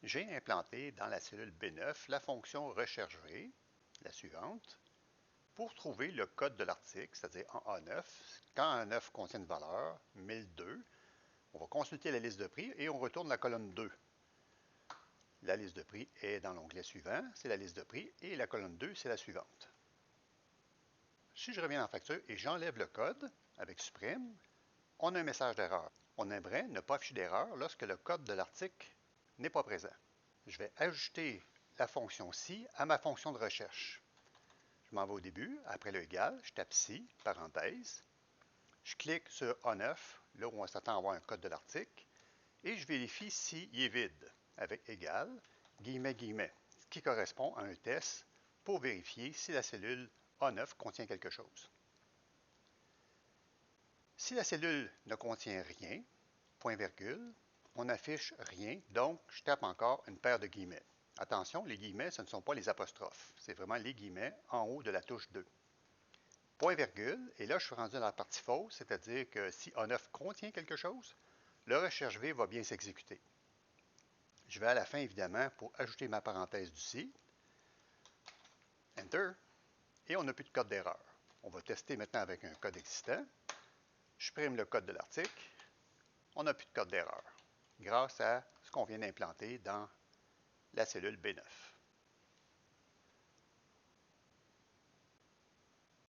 j'ai implanté dans la cellule B9 la fonction recherche V, la suivante, pour trouver le code de l'article, c'est-à-dire en A9. Quand A9 contient une valeur, 1002, on va consulter la liste de prix et on retourne la colonne 2. La liste de prix est dans l'onglet suivant, c'est la liste de prix, et la colonne 2, c'est la suivante. Si je reviens en facture et j'enlève le code avec supprime, on a un message d'erreur. On aimerait ne pas afficher d'erreur lorsque le code de l'article n'est pas présent. Je vais ajouter la fonction ci à ma fonction de recherche. Je m'en vais au début, après le égal, je tape ci, parenthèse. Je clique sur A9, là où on s'attend à avoir un code de l'article, et je vérifie s'il est vide, avec égal, guillemets, guillemets, ce qui correspond à un test pour vérifier si la cellule A9 contient quelque chose. Si la cellule ne contient rien, point virgule, on affiche rien, donc je tape encore une paire de guillemets. Attention, les guillemets, ce ne sont pas les apostrophes, c'est vraiment les guillemets en haut de la touche 2. Point virgule, et là je suis rendu dans la partie fausse, c'est-à-dire que si A9 contient quelque chose, le recherche V va bien s'exécuter. Je vais à la fin évidemment pour ajouter ma parenthèse du ci. Enter, et on n'a plus de code d'erreur. On va tester maintenant avec un code existant. Je supprime le code de l'article. On n'a plus de code d'erreur grâce à ce qu'on vient d'implanter dans la cellule B9.